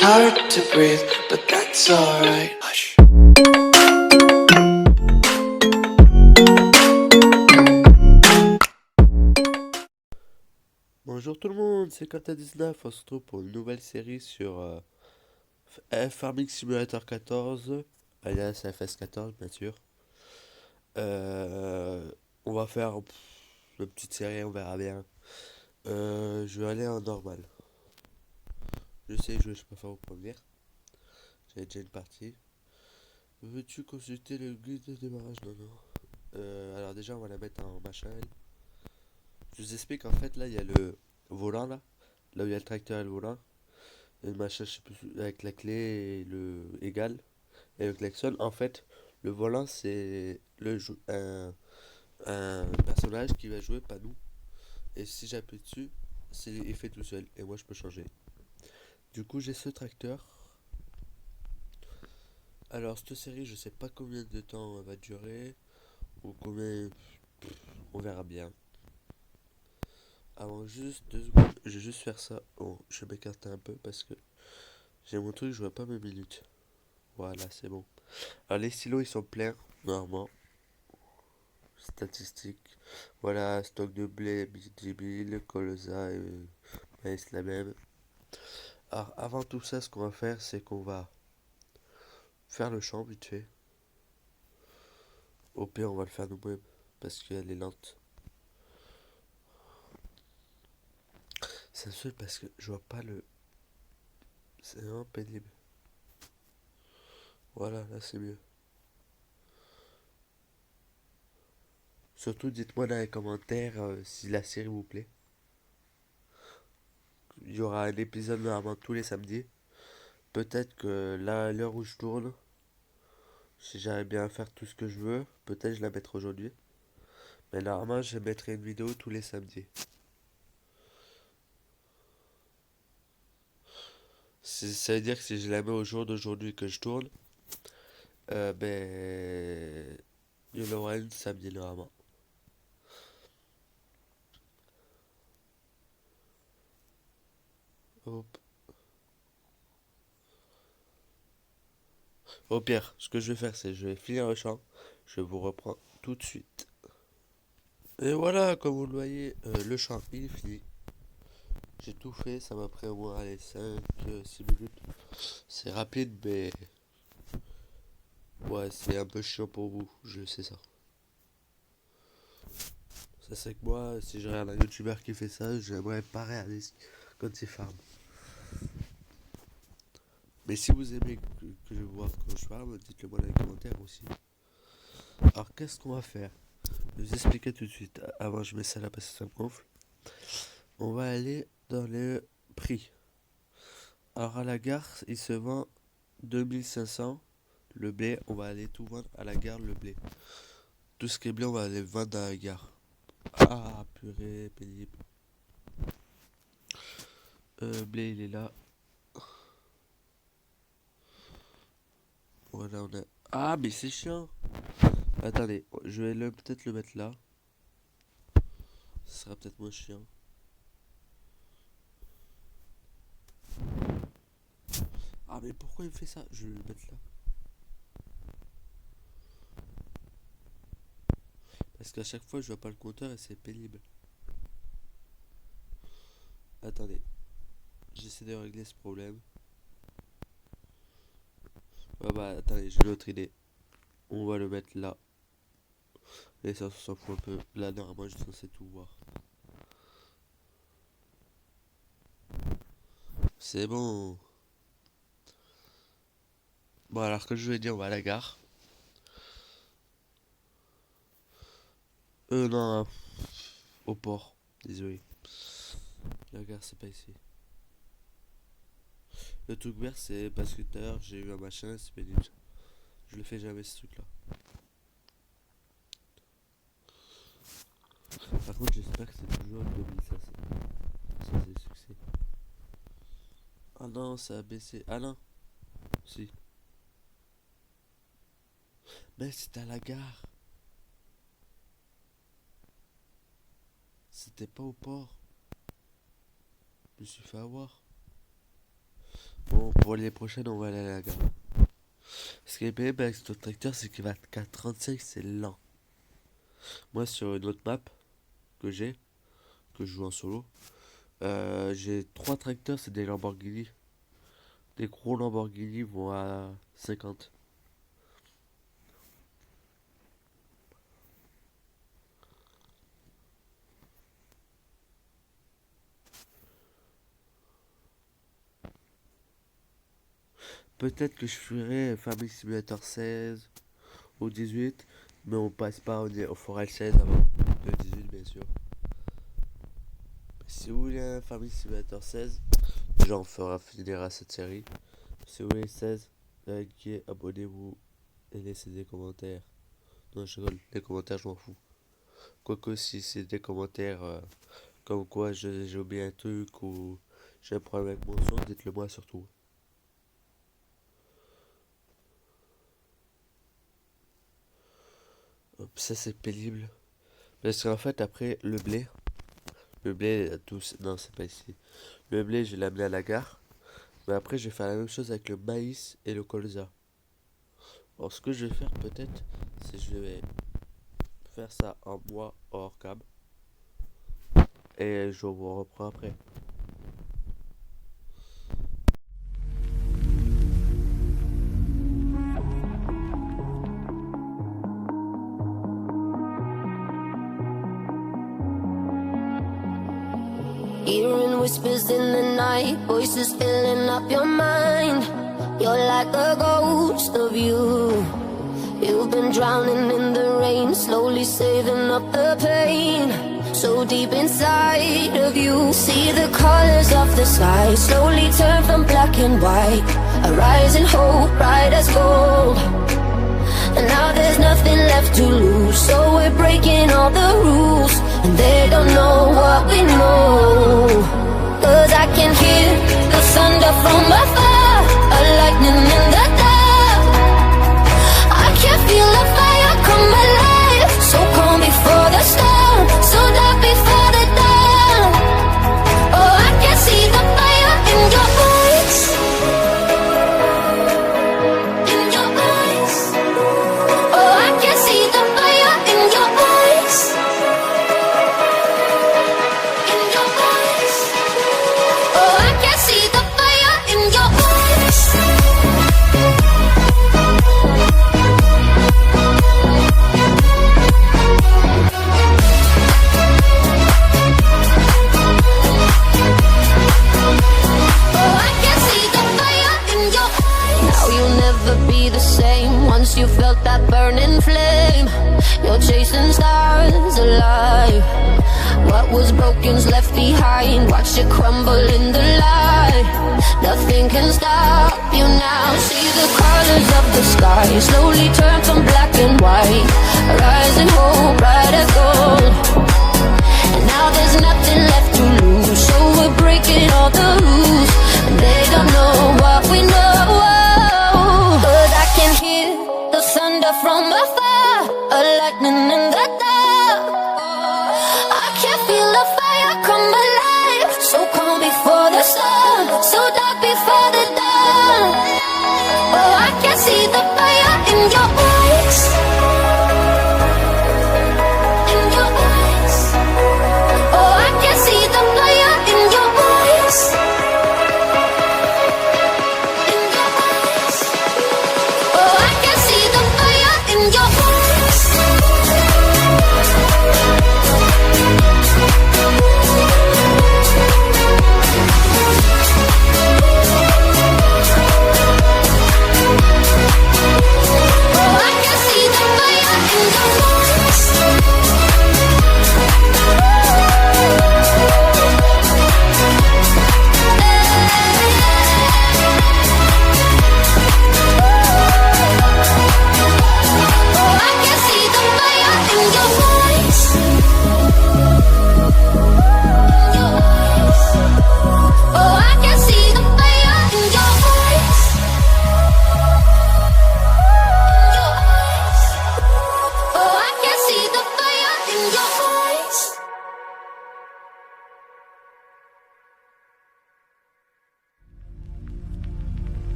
It's hard to breathe, but that's alright. Hush. Bonjour tout le monde, c'est Quentin19, on se retrouve pour une nouvelle série sur Farming Simulator 14, alias FS14 bien sûr. On va faire une petite série, on verra bien. Je vais aller en normal. Je sais jouer, je préfère au premier. J'ai déjà une partie. Veux-tu consulter le guide de démarrage? Non, non. Alors déjà on va la mettre en machin. Je vous explique en fait là il y a le volant là où il y a le tracteur et le volant. Et le machin, je sais plus, avec la clé et le égal et le klaxon. En fait, le volant c'est un personnage qui va jouer, pas nous. Et si j'appuie dessus, il fait tout seul. Et moi je peux changer. Du coup, j'ai ce tracteur. Alors, cette série, je sais pas combien de temps elle va durer. Ou combien. On verra bien. Avant juste 2 secondes, je vais juste faire ça. Oh, je vais m'écarter un peu parce que j'ai mon truc, je vois pas mes minutes. Voilà, c'est bon. Alors, les stylos ils sont pleins, normalement. Statistiques. Voilà, stock de blé, 10 000, colza et maïs la même. Alors, avant tout ça, ce qu'on va faire, c'est qu'on va faire le champ vite fait. Au pire, on va le faire nous-mêmes parce qu'elle est lente. C'est le seul parce que je vois pas le. C'est vraiment pénible. Voilà, là c'est mieux. Surtout, dites-moi dans les commentaires si la série vous plaît. Il y aura un épisode normalement tous les samedis. Peut-être que là, à l'heure où je tourne, si j'arrive bien à faire tout ce que je veux, peut-être je la mettrai aujourd'hui. Mais normalement, je mettrai une vidéo tous les samedis. Ça veut dire que si je la mets au jour d'aujourd'hui que je tourne, ben, il y en aura une samedi normalement. Hop. Au pire, ce que je vais faire, c'est je vais finir le champ. Je vous reprends tout de suite. Et voilà, comme vous le voyez, le champ il est fini. J'ai tout fait, ça m'a pris au moins allez, 5-6 minutes. C'est rapide, mais ouais, c'est un peu chiant pour vous, je sais ça. Ça c'est que moi, si je regarde un youtubeur qui fait ça, j'aimerais pas regarder quand il farm. Mais si vous aimez que je vois quand je farm, dites-le moi dans les commentaires aussi. Alors qu'est-ce qu'on va faire? Je vais vous expliquer tout de suite. Avant je mets ça là parce que ça me gonfle. On va aller dans le prix. Alors à la gare, il se vend 2500. Le blé, on va aller tout vendre à la gare, le blé. Tout ce qui est blé, on va aller vendre à la gare. Ah, purée, pénible. Blé, il est là. Voilà, on a. Ah, mais c'est chiant. Attendez, je vais peut-être le mettre là. Ce sera peut-être moins chiant. Ah, mais pourquoi il me fait ça? Je vais le mettre là. Parce qu'à chaque fois, je vois pas le compteur et c'est pénible. Attendez, j'essaie de régler ce problème. Ah bah, attendez, j'ai une autre idée. On va le mettre là. Et ça, on s'en fout un peu. Là, normalement, je suis censé tout voir. C'est bon. Bon, alors que je vais dire, on va à la gare. Non, au port. Désolé. La gare, c'est pas ici. Le truc vert, c'est parce que tout à l'heure, j'ai eu un machin, c'est pénible. Je le fais jamais, ce truc-là. Par contre, j'espère que c'est toujours 2500. Ça, c'est le succès. Ah non, ça a baissé. Ah non, si. Mais c'était à la gare. C'était pas au port. Je me suis fait avoir. Bon, pour les prochaines, on va aller à la gare. Ce qui est bien avec ce tracteur, c'est qu'il va qu'à 35, c'est lent. Moi, sur une autre map que j'ai, que je joue en solo, j'ai 3 tracteurs, c'est des Lamborghini. Des gros Lamborghini vont à 50. Peut-être que je ferai Family Simulator 16 ou 18, mais on passe pas au Forel 16 avant le 18, bien sûr. Si vous voulez un Family Simulator 16, déjà on fera finir à cette série. Si vous voulez 16, likez, abonnez-vous et laissez des commentaires. Non, je rigole, les commentaires, je m'en fous. Quoique, si c'est des commentaires comme quoi j'ai oublié un truc ou j'ai un problème avec mon son, dites-le moi surtout. Hop, ça c'est pénible. Parce qu'en fait, après, le blé, tout, non, c'est pas ici. Le blé, je l'ai amené à la gare. Mais après, je vais faire la même chose avec le maïs et le colza. Alors, ce que je vais faire peut-être, c'est que je vais faire ça en mois hors cam. Et je vous reprends après. Hearing whispers in the night, voices filling up your mind. You're like a ghost of you. You've been drowning in the rain, slowly saving up the pain. So deep inside of you, see the colors of the sky slowly turn from black and white. A rising hope, bright as gold. And now there's nothing left to lose, so we're breaking all the rules. And they don't know what we know. Cause I can hear the thunder from afar, a lightning in the dark. I can feel the fire come alive, so calm before the storm, so dark before the dawn. Oh, I can see the fire in your eyes, in your eyes. Oh, I can see the fire in your eyes, in your eyes. Oh, I can see the fire in your eyes. Oh, I can see the fire in your eyes. Now you'll never be the same. Once you felt that burning flame, you're chasing stars alive. What was broken's left behind. Watch it crumble in the light. Nothing can stop you now. See the colors of the sky slowly turn from black and white. Rising hope, bright as gold. And now there's nothing left to lose, so we're breaking all the rules. And they don't know what we know. Cause I can hear the thunder from afar, a lightning in the dark. I can feel the fire come alive, so calm before the sun, so dark before the dawn. Oh, I can see the fire in your eyes, in your eyes. Oh, I can see the fire in your eyes,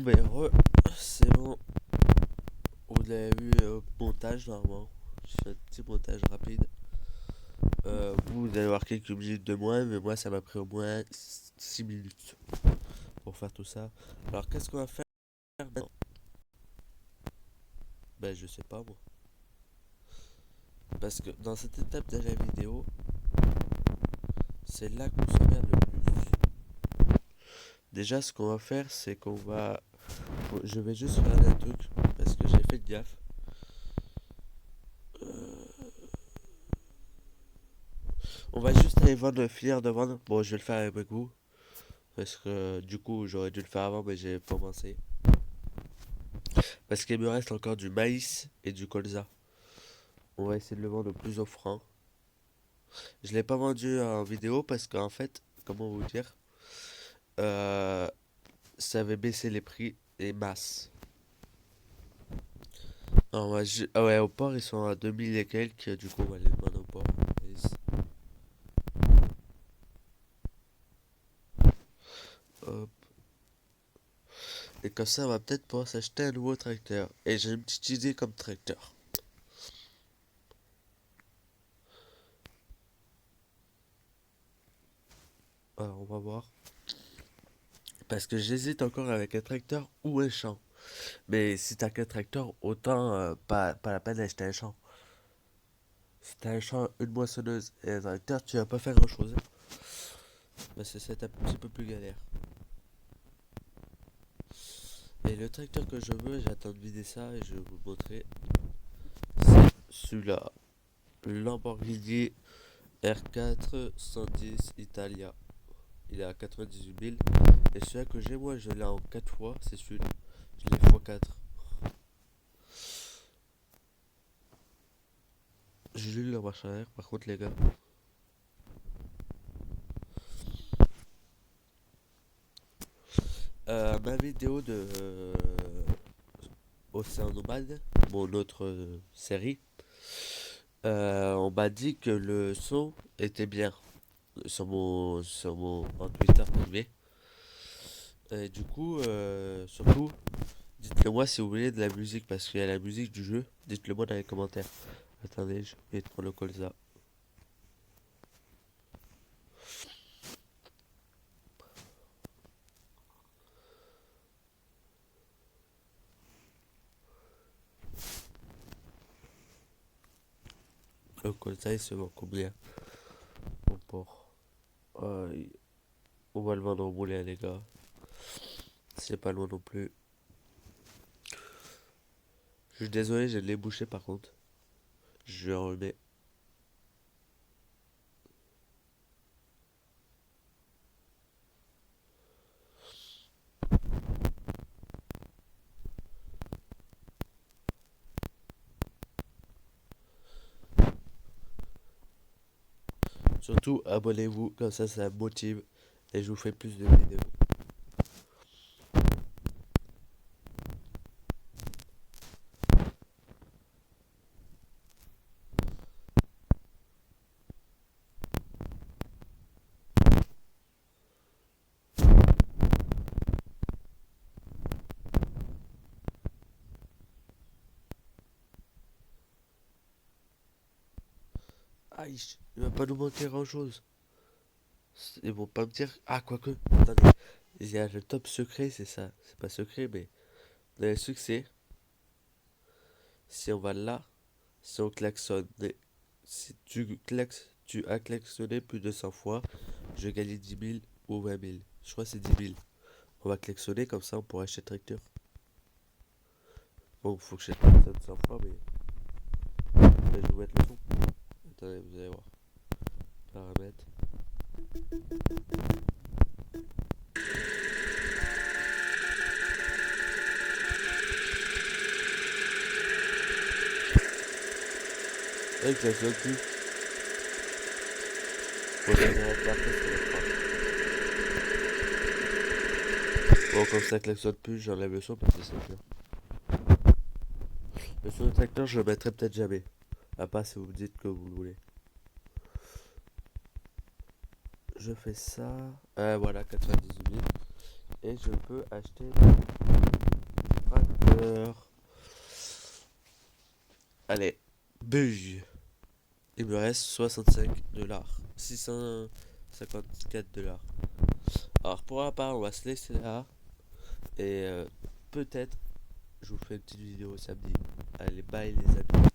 ben c'est bon. Vous l'avez vu au montage normalement. Je fais un petit montage rapide. Vous allez voir quelques minutes de moins, mais moi ça m'a pris au moins 6 minutes pour faire tout ça. Alors qu'est-ce qu'on va faire maintenant? Ben je sais pas moi. Parce que dans cette étape de la vidéo, c'est là qu'on s'emmerde le plus. Déjà ce qu'on va faire c'est qu'on va... Je vais juste faire un truc parce que j'ai fait gaffe. On va juste aller vendre le finir de vendre. Bon je vais le faire avec vous. Parce que du coup j'aurais dû le faire avant mais j'ai pas pensé. Parce qu'il me reste encore du maïs et du colza. On va essayer de le vendre le plus offrant. Je l'ai pas vendu en vidéo parce qu'en fait, comment vous dire, euh, ça avait baissé les prix et masse. Ah ouais, au port ils sont à 2000 et quelques, du coup on va les vendre au port. Hop. Et comme ça on va peut-être pouvoir s'acheter un nouveau tracteur. Et j'ai une petite idée comme tracteur. Alors on va voir. Parce que j'hésite encore avec un tracteur ou un champ. Mais si t'as qu'un tracteur, autant pas la peine d'acheter un champ. Si t'as un champ, une moissonneuse et un tracteur, tu vas pas faire grand chose. Mais c'est un petit peu plus galère. Et le tracteur que je veux, j'attends de vider ça et je vais vous le montrer. C'est celui-là. Lamborghini R4 110 Italia. Il est à 98 000. Et celui-là que j'ai, moi, je l'ai en 4 fois. C'est celui-là. Je l'ai x4. J'ai lu la marche arrière, par contre, les gars. Ma vidéo de Océan Nomade, mon autre série, on m'a dit que le son était bien sur mon en Twitter privé. Et du coup, surtout, dites-le moi si vous voulez de la musique parce qu'il y a la musique du jeu. Dites-le moi dans les commentaires. Attendez, je vais prendre le colza. Le colza il se vend combien au port? On va le vendre au moulin les gars. C'est pas loin non plus. Je suis désolé, j'ai le nez bouché par contre. Je vais enlever. Surtout, abonnez-vous, comme ça me motive et je vous fais plus de vidéos. Aïe, il va pas nous manquer grand chose. Ils vont pas me dire. Ah, quoique, attendez. Il y a le top secret, c'est ça. C'est pas secret, mais. Dans le succès, si on va là, si on klaxonne. Si tu as klaxonné plus de 100 fois, je gagne 10 000 ou 20 000. Je crois que c'est 10 000. On va klaxonner, comme ça on pourra acheter le tracteur. Bon, faut que je klaxonne 100 fois, mais. Je vais vous mettre le son. Attendez, vous allez voir. Paramètres. Et que ça soit plus. Bon, comme ça klaxonne plus, j'enlève le son parce que c'est bien. Le son du tracteur, je le mettrai peut-être jamais. À part si vous me dites que vous le voulez. Je fais ça. Voilà, 98 000. Et je peux acheter Allez, bug. Il me reste 65 $. 654 $. Alors pour la part, on va se laisser là. Et peut-être je vous fais une petite vidéo samedi. Allez, bye les amis.